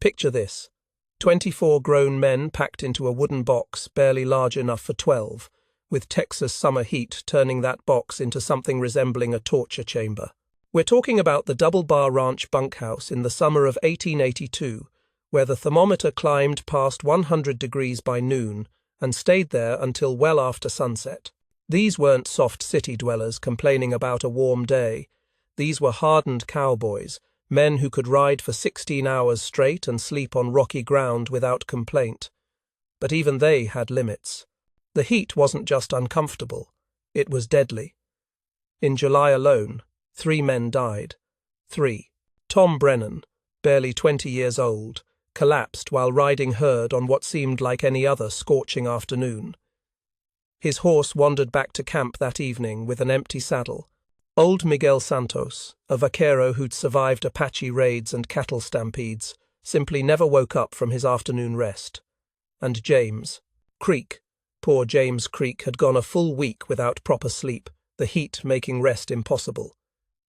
Picture this. 24 grown men packed into a wooden box barely large enough for 12, with Texas summer heat turning that box into something resembling a torture chamber. We're talking about the Double Bar Ranch bunkhouse in the summer of 1882, where the thermometer climbed past 100 degrees by noon and stayed there until well after sunset. These weren't soft city dwellers complaining about a warm day. These were hardened cowboys, men who could ride for 16 hours straight and sleep on rocky ground without complaint. But even they had limits. The heat wasn't just uncomfortable, it was deadly. In July alone, 3 men died. 3. Tom Brennan, barely 20 years old, collapsed while riding herd on what seemed like any other scorching afternoon. His horse wandered back to camp that evening with an empty saddle. Old Miguel Santos, a vaquero who'd survived Apache raids and cattle stampedes, simply never woke up from his afternoon rest. And James Creek, poor James Creek, had gone a full week without proper sleep, the heat making rest impossible.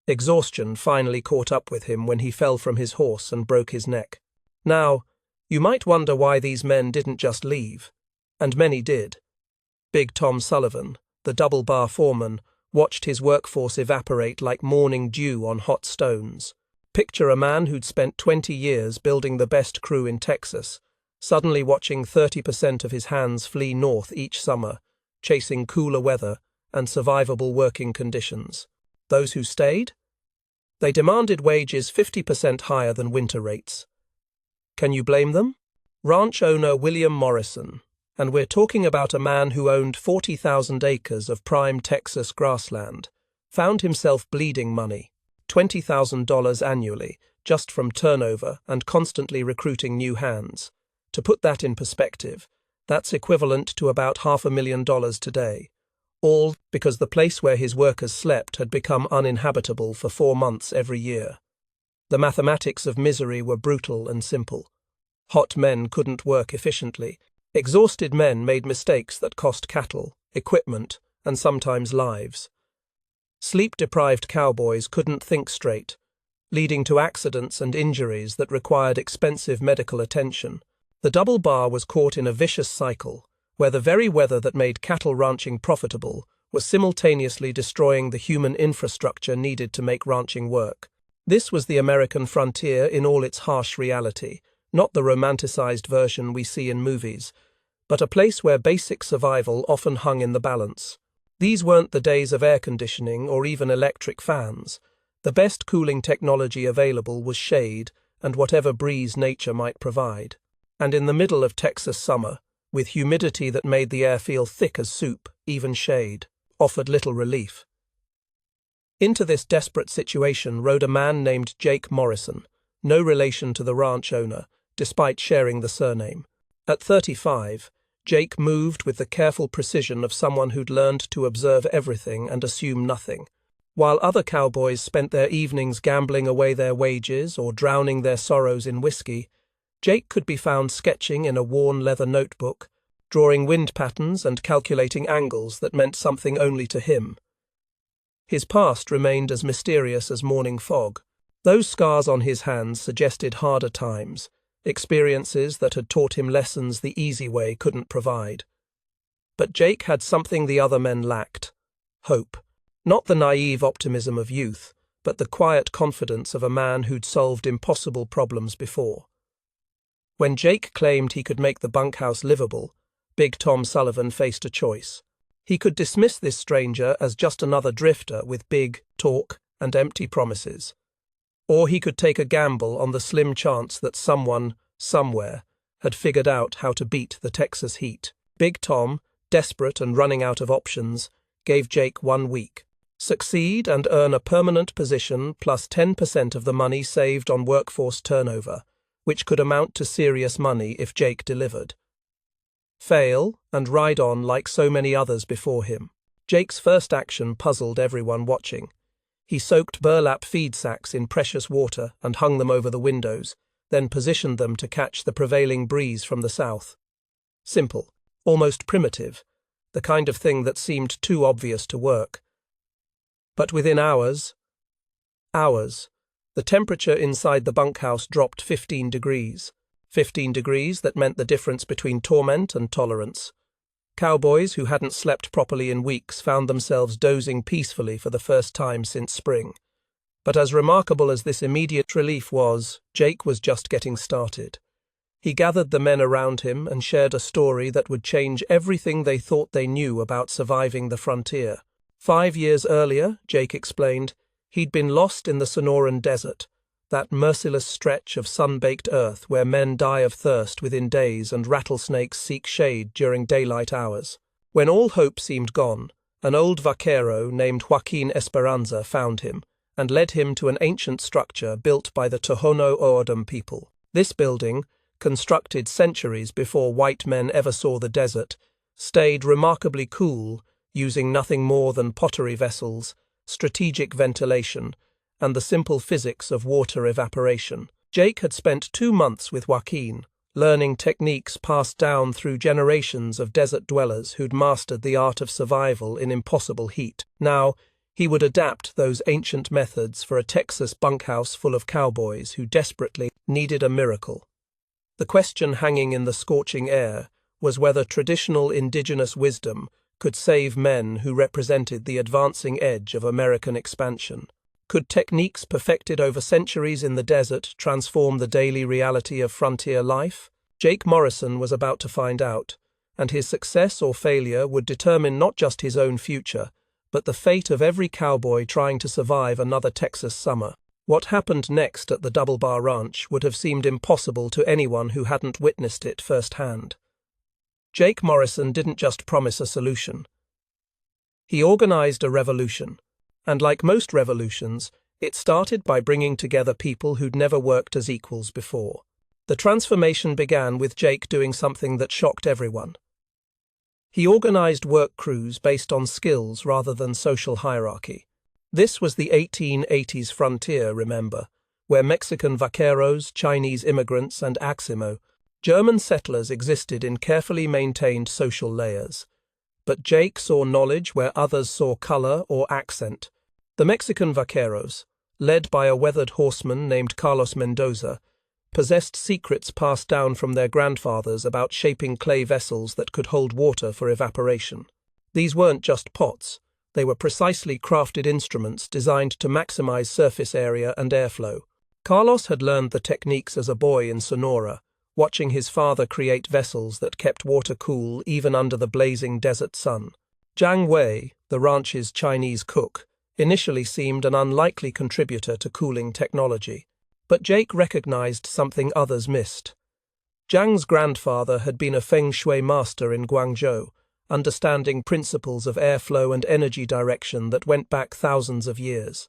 Exhaustion finally caught up with him when he fell from his horse and broke his neck. Now, you might wonder why these men didn't just leave. And many did. Big Tom Sullivan, the double bar foreman, watched his workforce evaporate like morning dew on hot stones. Picture a man who'd spent 20 years building the best crew in Texas, suddenly watching 30% of his hands flee north each summer, chasing cooler weather and survivable working conditions. Those who stayed? They demanded wages 50% higher than winter rates. Can you blame them? Ranch owner William Morrison, and we're talking about a man who owned 40,000 acres of prime Texas grassland, found himself bleeding money, $20,000 annually, just from turnover and constantly recruiting new hands. To put that in perspective, that's equivalent to about $500,000 today, all because the place where his workers slept had become uninhabitable for 4 months every year. The mathematics of misery were brutal and simple. Hot men couldn't work efficiently. Exhausted men made mistakes that cost cattle, equipment, and sometimes lives. Sleep-deprived cowboys couldn't think straight, leading to accidents and injuries that required expensive medical attention. The double bar was caught in a vicious cycle, where the very weather that made cattle ranching profitable was simultaneously destroying the human infrastructure needed to make ranching work. This was the American frontier in all its harsh reality, not the romanticized version we see in movies, but a place where basic survival often hung in the balance. These weren't the days of air conditioning or even electric fans. The best cooling technology available was shade and whatever breeze nature might provide. And in the middle of Texas summer, with humidity that made the air feel thick as soup, even shade offered little relief. Into this desperate situation rode a man named Jake Morrison, no relation to the ranch owner, despite sharing the surname. At 35, Jake moved with the careful precision of someone who'd learned to observe everything and assume nothing. While other cowboys spent their evenings gambling away their wages or drowning their sorrows in whiskey, Jake could be found sketching in a worn leather notebook, drawing wind patterns and calculating angles that meant something only to him. His past remained as mysterious as morning fog. Those scars on his hands suggested harder times, experiences that had taught him lessons the easy way couldn't provide. But Jake had something the other men lacked: hope. Not the naive optimism of youth, but the quiet confidence of a man who'd solved impossible problems before. When Jake claimed he could make the bunkhouse livable, Big Tom Sullivan faced a choice. He could dismiss this stranger as just another drifter with big talk and empty promises. Or he could take a gamble on the slim chance that someone, somewhere, had figured out how to beat the Texas heat. Big Tom, desperate and running out of options, gave Jake 1 week. Succeed and earn a permanent position plus 10% of the money saved on workforce turnover, which could amount to serious money if Jake delivered. Fail and ride on like so many others before him. Jake's first action puzzled everyone watching. He soaked burlap feed sacks in precious water and hung them over the windows, then positioned them to catch the prevailing breeze from the south. Simple, almost primitive, the kind of thing that seemed too obvious to work. But within hours, the temperature inside the bunkhouse dropped 15 degrees. 15 degrees that meant the difference between torment and tolerance. Cowboys who hadn't slept properly in weeks found themselves dozing peacefully for the first time since spring. But as remarkable as this immediate relief was, Jake was just getting started. He gathered the men around him and shared a story that would change everything they thought they knew about surviving the frontier. 5 years earlier, Jake explained, he'd been lost in the Sonoran Desert, that merciless stretch of sun-baked earth where men die of thirst within days and rattlesnakes seek shade during daylight hours. When all hope seemed gone, an old vaquero named Joaquin Esperanza found him and led him to an ancient structure built by the Tohono O'odham people. This building, constructed centuries before white men ever saw the desert, stayed remarkably cool, using nothing more than pottery vessels, strategic ventilation, and the simple physics of water evaporation. Jake had spent 2 months with Joaquin, learning techniques passed down through generations of desert dwellers who'd mastered the art of survival in impossible heat. Now, he would adapt those ancient methods for a Texas bunkhouse full of cowboys who desperately needed a miracle. The question hanging in the scorching air was whether traditional indigenous wisdom could save men who represented the advancing edge of American expansion. Could techniques perfected over centuries in the desert transform the daily reality of frontier life? Jake Morrison was about to find out, and his success or failure would determine not just his own future, but the fate of every cowboy trying to survive another Texas summer. What happened next at the Double Bar Ranch would have seemed impossible to anyone who hadn't witnessed it firsthand. Jake Morrison didn't just promise a solution. He organized a revolution, and like most revolutions, it started by bringing together people who'd never worked as equals before. The transformation began with Jake doing something that shocked everyone. He organized work crews based on skills rather than social hierarchy. This was the 1880s frontier, remember, where Mexican vaqueros, Chinese immigrants, and Aximo, German settlers existed in carefully maintained social layers. But Jake saw knowledge where others saw color or accent. The Mexican vaqueros, led by a weathered horseman named Carlos Mendoza, possessed secrets passed down from their grandfathers about shaping clay vessels that could hold water for evaporation. These weren't just pots. They were precisely crafted instruments designed to maximize surface area and airflow. Carlos had learned the techniques as a boy in Sonora, watching his father create vessels that kept water cool even under the blazing desert sun. Jiang Wei, the ranch's Chinese cook, initially seemed an unlikely contributor to cooling technology, but Jake recognized something others missed. Jiang's grandfather had been a feng shui master in Guangzhou, understanding principles of airflow and energy direction that went back thousands of years.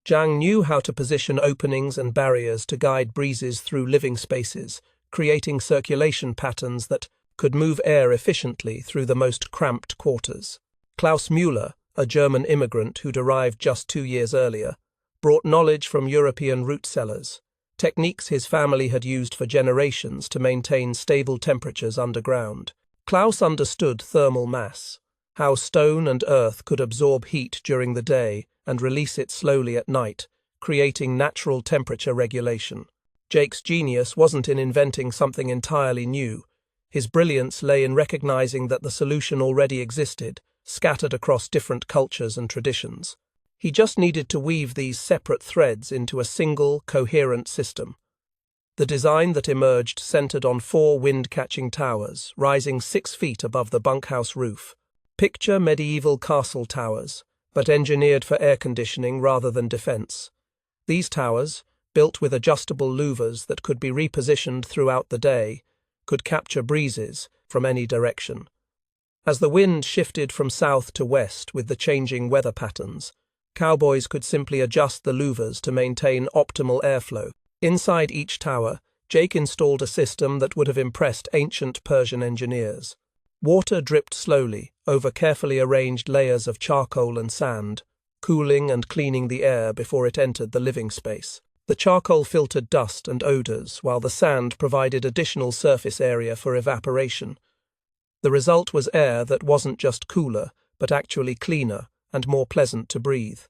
Jiang knew how to position openings and barriers to guide breezes through living spaces, creating circulation patterns that could move air efficiently through the most cramped quarters. Klaus Müller, a German immigrant who'd arrived just 2 years earlier, brought knowledge from European root cellars, techniques his family had used for generations to maintain stable temperatures underground. Klaus understood thermal mass, how stone and earth could absorb heat during the day and release it slowly at night, creating natural temperature regulation. Jake's genius wasn't in inventing something entirely new. His brilliance lay in recognizing that the solution already existed, scattered across different cultures and traditions. He just needed to weave these separate threads into a single, coherent system. The design that emerged centered on 4 wind-catching towers, rising 6 feet above the bunkhouse roof. Picture medieval castle towers, but engineered for air conditioning rather than defense. These towers, built with adjustable louvers that could be repositioned throughout the day, could capture breezes from any direction. As the wind shifted from south to west with the changing weather patterns, cowboys could simply adjust the louvers to maintain optimal airflow. Inside each tower, Jake installed a system that would have impressed ancient Persian engineers. Water dripped slowly over carefully arranged layers of charcoal and sand, cooling and cleaning the air before it entered the living space. The charcoal filtered dust and odors, while the sand provided additional surface area for evaporation. The result was air that wasn't just cooler, but actually cleaner and more pleasant to breathe.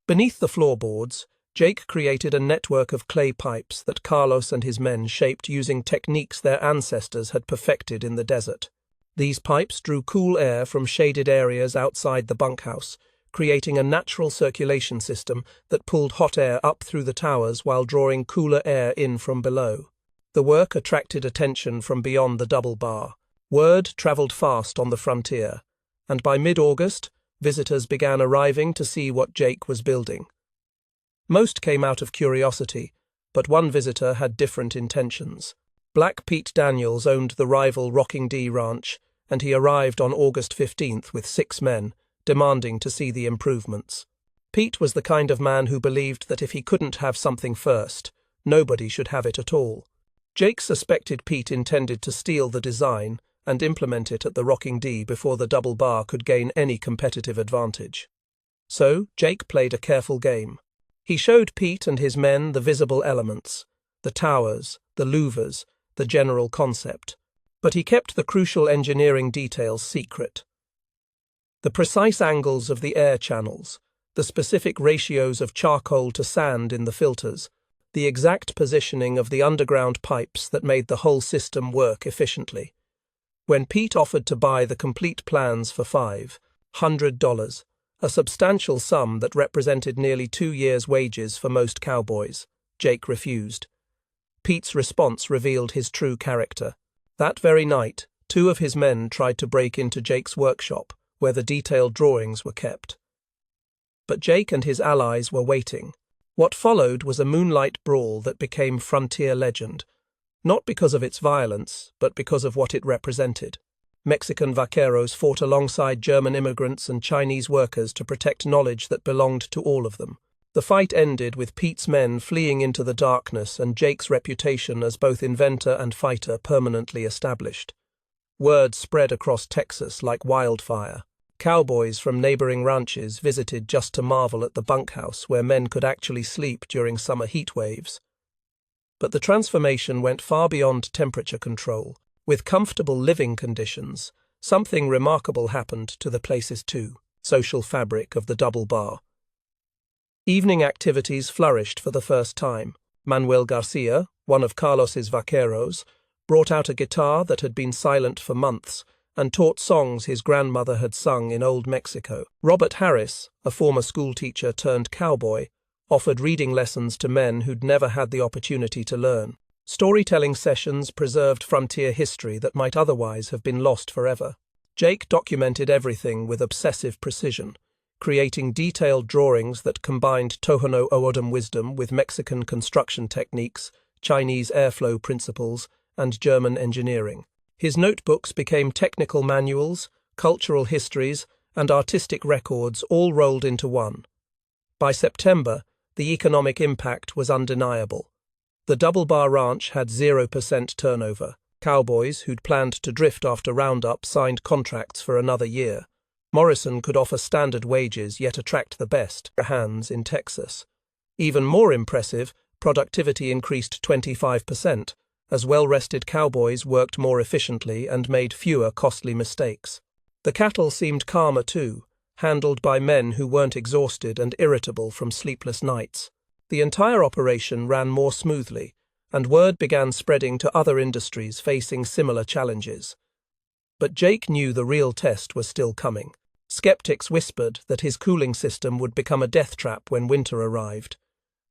Beneath the floorboards, Jake created a network of clay pipes that Carlos and his men shaped using techniques their ancestors had perfected in the desert. These pipes drew cool air from shaded areas outside the bunkhouse, creating a natural circulation system that pulled hot air up through the towers while drawing cooler air in from below. The work attracted attention from beyond the double bar. Word traveled fast on the frontier, and by mid-August, visitors began arriving to see what Jake was building. Most came out of curiosity, but one visitor had different intentions. Black Pete Daniels owned the rival Rocking D Ranch, and he arrived on August 15th with 6 men, demanding to see the improvements. Pete was the kind of man who believed that if he couldn't have something first, nobody should have it at all. Jake suspected Pete intended to steal the design and implement it at the Rocking D before the double bar could gain any competitive advantage. So, Jake played a careful game. He showed Pete and his men the visible elements, the towers, the louvers, the general concept, but he kept the crucial engineering details secret. The precise angles of the air channels, the specific ratios of charcoal to sand in the filters, the exact positioning of the underground pipes that made the whole system work efficiently. When Pete offered to buy the complete plans for $500, a substantial sum that represented nearly 2 years' wages for most cowboys, Jake refused. Pete's response revealed his true character. That very night, 2 of his men tried to break into Jake's workshop, where the detailed drawings were kept. But Jake and his allies were waiting. What followed was a moonlight brawl that became frontier legend, not because of its violence, but because of what it represented. Mexican vaqueros fought alongside German immigrants and Chinese workers to protect knowledge that belonged to all of them. The fight ended with Pete's men fleeing into the darkness and Jake's reputation as both inventor and fighter permanently established. Word spread across Texas like wildfire. Cowboys from neighboring ranches visited just to marvel at the bunkhouse where men could actually sleep during summer heat waves. But the transformation went far beyond temperature control. With comfortable living conditions, something remarkable happened to the place's social fabric of the double bar. Evening activities flourished for the first time. Manuel Garcia, one of Carlos's vaqueros, brought out a guitar that had been silent for months and taught songs his grandmother had sung in Old Mexico. Robert Harris, a former schoolteacher turned cowboy, offered reading lessons to men who'd never had the opportunity to learn. Storytelling sessions preserved frontier history that might otherwise have been lost forever. Jake documented everything with obsessive precision, creating detailed drawings that combined Tohono O'odham wisdom with Mexican construction techniques, Chinese airflow principles, and German engineering. His notebooks became technical manuals, cultural histories, and artistic records all rolled into one. By September, the economic impact was undeniable. The Double Bar Ranch had 0% turnover. Cowboys who'd planned to drift after Roundup signed contracts for another year. Morrison could offer standard wages yet attract the best hands in Texas. Even more impressive, productivity increased 25%, as well-rested cowboys worked more efficiently and made fewer costly mistakes. The cattle seemed calmer too, handled by men who weren't exhausted and irritable from sleepless nights. The entire operation ran more smoothly, and word began spreading to other industries facing similar challenges. But Jake knew the real test was still coming. Skeptics whispered that his cooling system would become a death trap when winter arrived.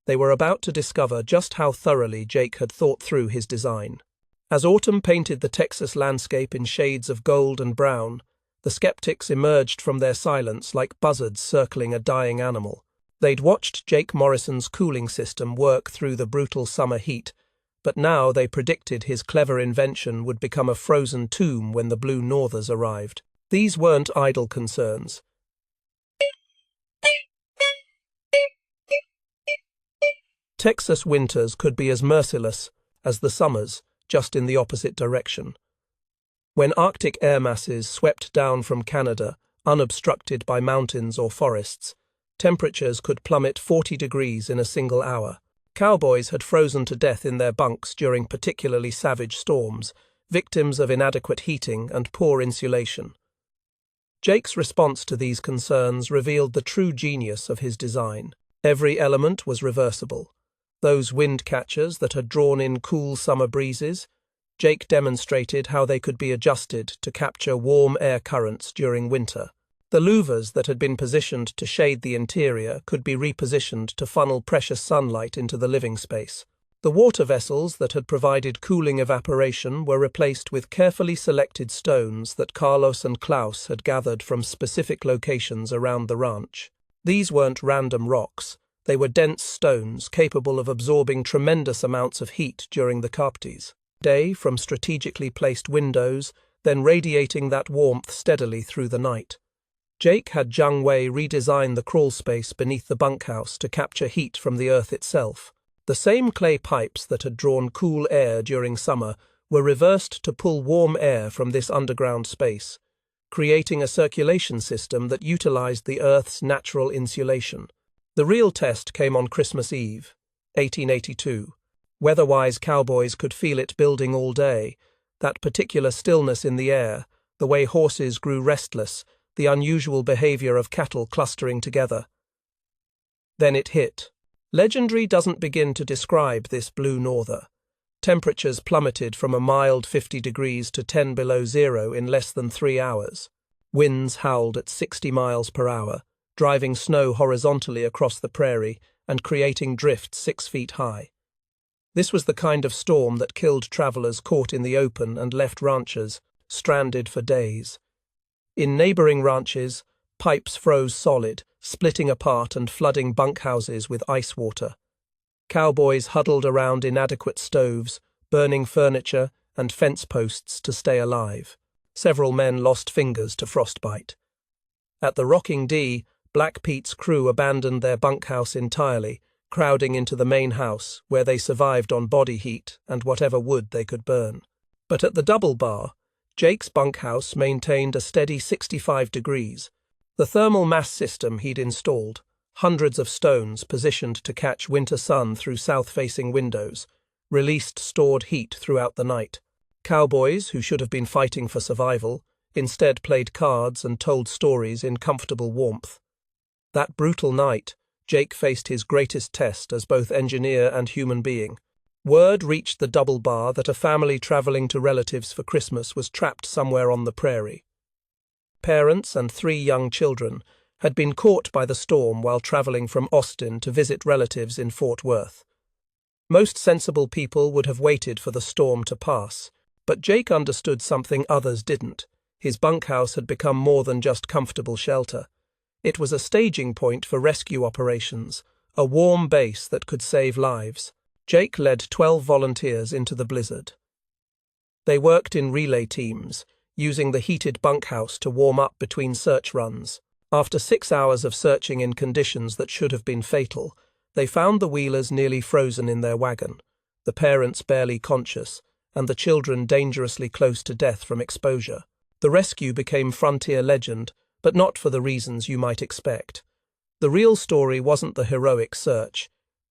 They were about to discover just how thoroughly Jake had thought through his design. As autumn painted the Texas landscape in shades of gold and brown, the skeptics emerged from their silence like buzzards circling a dying animal. They'd watched Jake Morrison's cooling system work through the brutal summer heat, but now they predicted his clever invention would become a frozen tomb when the Blue Northers arrived. These weren't idle concerns. Texas winters could be as merciless as the summers, just in the opposite direction. When Arctic air masses swept down from Canada, unobstructed by mountains or forests, temperatures could plummet 40 degrees in a single hour. Cowboys had frozen to death in their bunks during particularly savage storms, victims of inadequate heating and poor insulation. Jake's response to these concerns revealed the true genius of his design. Every element was reversible. Those wind catchers that had drawn in cool summer breezes, Jake demonstrated how they could be adjusted to capture warm air currents during winter. The louvers that had been positioned to shade the interior could be repositioned to funnel precious sunlight into the living space. The water vessels that had provided cooling evaporation were replaced with carefully selected stones that Carlos and Klaus had gathered from specific locations around the ranch. These weren't random rocks. They were dense stones capable of absorbing tremendous amounts of heat during the Carpties. Day from strategically placed windows, then radiating that warmth steadily through the night. Jake had Zhang Wei redesign the crawl space beneath the bunkhouse to capture heat from the earth itself. The same clay pipes that had drawn cool air during summer were reversed to pull warm air from this underground space, creating a circulation system that utilized the Earth's natural insulation. The real test came on Christmas Eve, 1882. Weather-wise cowboys could feel it building all day, that particular stillness in the air, the way horses grew restless, the unusual behavior of cattle clustering together. Then it hit. Legendary doesn't begin to describe this blue norther. Temperatures plummeted from a mild 50 degrees to 10 below zero in less than 3 hours. Winds howled at 60 miles per hour, driving snow horizontally across the prairie and creating drifts 6 feet high. This was the kind of storm that killed travelers caught in the open and left ranchers stranded for days. In neighboring ranches, pipes froze solid, splitting apart and flooding bunkhouses with ice water. Cowboys huddled around inadequate stoves, burning furniture and fence posts to stay alive. Several men lost fingers to frostbite. At the Rocking D, Black Pete's crew abandoned their bunkhouse entirely, crowding into the main house, where they survived on body heat and whatever wood they could burn. But at the Double Bar, Jake's bunkhouse maintained a steady 65 degrees. The thermal mass system he'd installed, hundreds of stones positioned to catch winter sun through south-facing windows, released stored heat throughout the night. Cowboys, who should have been fighting for survival, instead played cards and told stories in comfortable warmth. That brutal night, Jake faced his greatest test as both engineer and human being. Word reached the Double Bar that a family traveling to relatives for Christmas was trapped somewhere on the prairie. Parents and 3 young children had been caught by the storm while traveling from Austin to visit relatives in Fort Worth. Most sensible people would have waited for the storm to pass, but Jake understood something others didn't. His bunkhouse had become more than just comfortable shelter. It was a staging point for rescue operations, a warm base that could save lives. Jake led 12 volunteers into the blizzard. They worked in relay teams, using the heated bunkhouse to warm up between search runs. After 6 hours of searching in conditions that should have been fatal, they found the Wheelers nearly frozen in their wagon, the parents barely conscious, and the children dangerously close to death from exposure. The rescue became frontier legend, but not for the reasons you might expect. The real story wasn't the heroic search.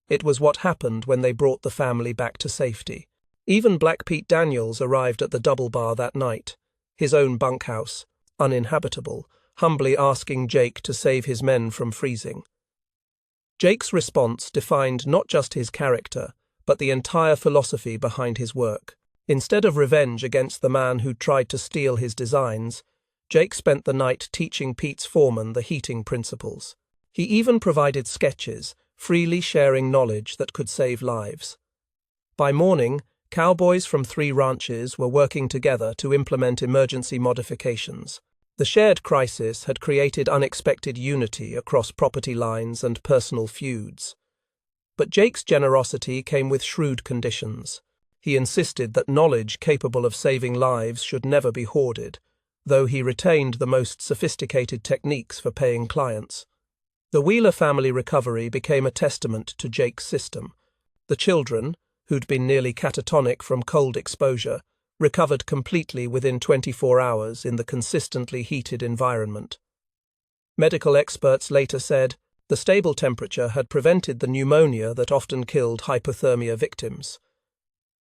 It was what happened when they brought the family back to safety. Even Black Pete Daniels arrived at the Double Bar that night, his own bunkhouse, uninhabitable, humbly asking Jake to save his men from freezing. Jake's response defined not just his character, but the entire philosophy behind his work. Instead of revenge against the man who tried to steal his designs, Jake spent the night teaching Pete's foreman the heating principles. He even provided sketches, freely sharing knowledge that could save lives. By morning, cowboys from 3 ranches were working together to implement emergency modifications. The shared crisis had created unexpected unity across property lines and personal feuds. But Jake's generosity came with shrewd conditions. He insisted that knowledge capable of saving lives should never be hoarded, though he retained the most sophisticated techniques for paying clients. The Wheeler family recovery became a testament to Jake's system. The children, who'd been nearly catatonic from cold exposure, recovered completely within 24 hours in the consistently heated environment. Medical experts later said the stable temperature had prevented the pneumonia that often killed hypothermia victims.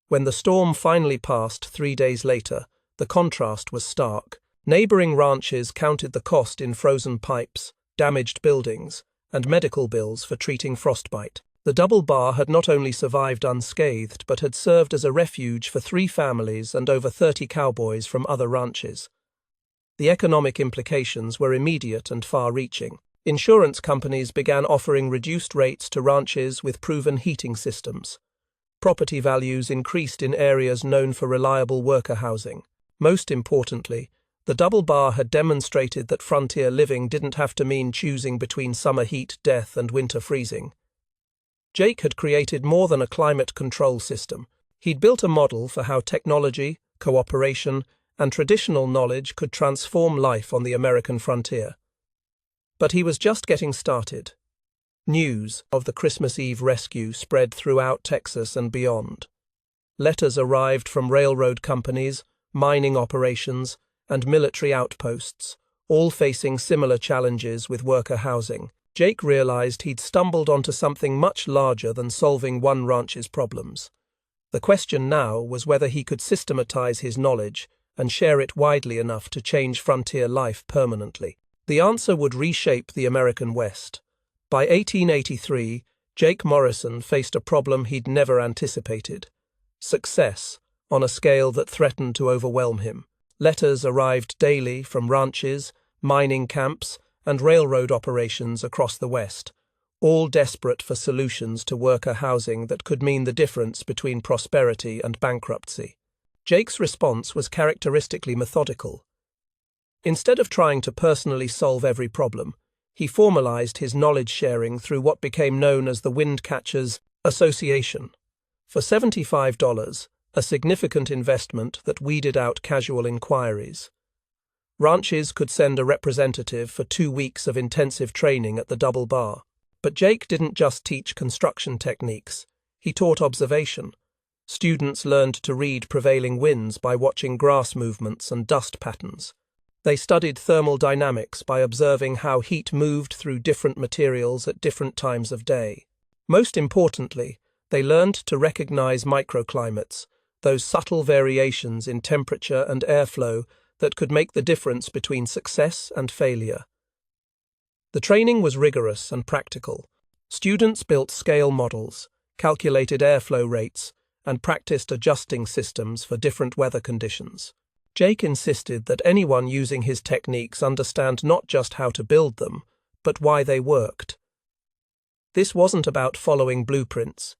When the storm finally passed 3 days later, the contrast was stark. Neighboring ranches counted the cost in frozen pipes, damaged buildings, and medical bills for treating frostbite. The double bar had not only survived unscathed, but had served as a refuge for 3 families and over 30 cowboys from other ranches. The economic implications were immediate and far-reaching. Insurance companies began offering reduced rates to ranches with proven heating systems. Property values increased in areas known for reliable worker housing. Most importantly, the double bar had demonstrated that frontier living didn't have to mean choosing between summer heat, death, and winter freezing. Jake had created more than a climate control system. He'd built a model for how technology, cooperation, and traditional knowledge could transform life on the American frontier. But he was just getting started. News of the Christmas Eve rescue spread throughout Texas and beyond. Letters arrived from railroad companies, mining operations, and military outposts, all facing similar challenges with worker housing. Jake realized he'd stumbled onto something much larger than solving one ranch's problems. The question now was whether he could systematize his knowledge and share it widely enough to change frontier life permanently. The answer would reshape the American West. By 1883, Jake Morrison faced a problem he'd never anticipated: success on a scale that threatened to overwhelm him. Letters arrived daily from ranches, mining camps, and railroad operations across the West, all desperate for solutions to worker housing that could mean the difference between prosperity and bankruptcy. Jake's response was characteristically methodical. Instead of trying to personally solve every problem, he formalized his knowledge sharing through what became known as the Windcatchers Association. For $75, a significant investment that weeded out casual inquiries. Ranches could send a representative for 2 weeks of intensive training at the double bar. But Jake didn't just teach construction techniques, he taught observation. Students learned to read prevailing winds by watching grass movements and dust patterns. They studied thermal dynamics by observing how heat moved through different materials at different times of day. Most importantly, they learned to recognize microclimates, those subtle variations in temperature and airflow that could make the difference between success and failure. The training was rigorous and practical. Students built scale models, calculated airflow rates, and practiced adjusting systems for different weather conditions. Jake insisted that anyone using his techniques understand not just how to build them, but why they worked. This wasn't about following blueprints.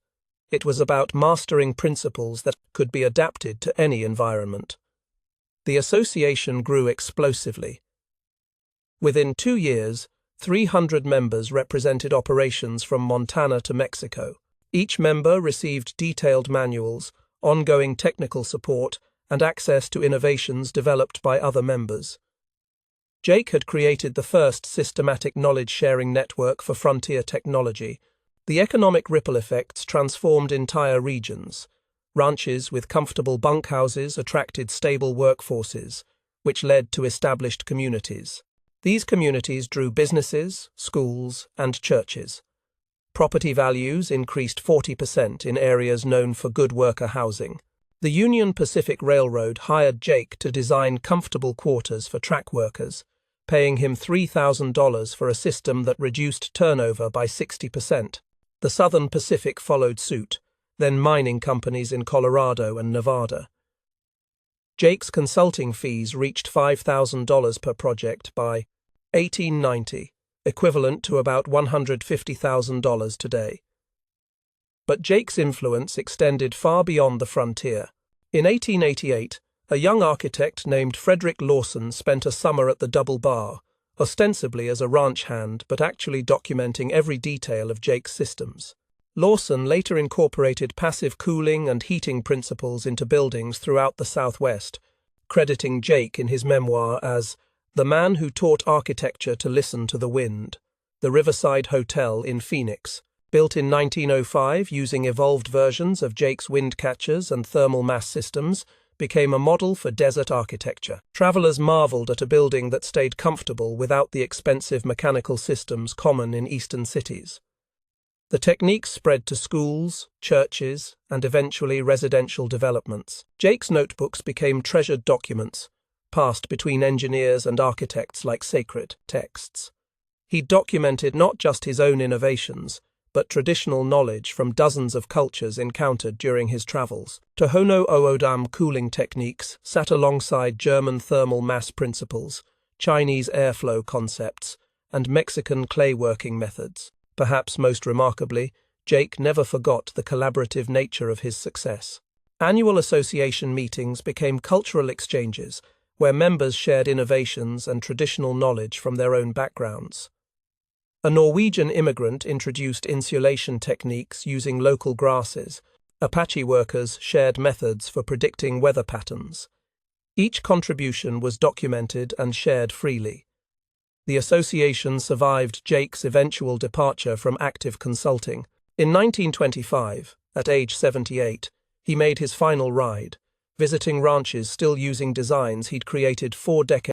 It was about mastering principles that could be adapted to any environment. The association grew explosively. Within 2 years, 300 members represented operations from Montana to Mexico. Each member received detailed manuals, ongoing technical support, and access to innovations developed by other members. Jake had created the first systematic knowledge-sharing network for frontier technology. The economic ripple effects transformed entire regions. Ranches with comfortable bunkhouses attracted stable workforces, which led to established communities. These communities drew businesses, schools, and churches. Property values increased 40% in areas known for good worker housing. The Union Pacific Railroad hired Jake to design comfortable quarters for track workers, paying him $3,000 for a system that reduced turnover by 60%. The Southern Pacific followed suit, then mining companies in Colorado and Nevada. Jake's consulting fees reached $5,000 per project by 1890, equivalent to about $150,000 today. But Jake's influence extended far beyond the frontier. In 1888, a young architect named Frederick Lawson spent a summer at the Double Bar, ostensibly as a ranch hand but actually documenting every detail of Jake's systems. Lawson later incorporated passive cooling and heating principles into buildings throughout the Southwest, crediting Jake in his memoir as the man who taught architecture to listen to the wind. The Riverside Hotel in Phoenix, built in 1905 using evolved versions of Jake's Windcatchers and thermal mass systems, became a model for desert architecture. Travelers marveled at a building that stayed comfortable without the expensive mechanical systems common in eastern cities. The techniques spread to schools, churches, and eventually residential developments. Jake's notebooks became treasured documents, passed between engineers and architects like sacred texts. He documented not just his own innovations, but traditional knowledge from dozens of cultures encountered during his travels. Tohono O'odham cooling techniques sat alongside German thermal mass principles, Chinese airflow concepts, and Mexican clay working methods. Perhaps most remarkably, Jake never forgot the collaborative nature of his success. Annual association meetings became cultural exchanges, where members shared innovations and traditional knowledge from their own backgrounds. A Norwegian immigrant introduced insulation techniques using local grasses. Apache workers shared methods for predicting weather patterns. Each contribution was documented and shared freely. The association survived Jake's eventual departure from active consulting. In 1925, at age 78, he made his final ride, visiting ranches still using designs he'd created 4 decades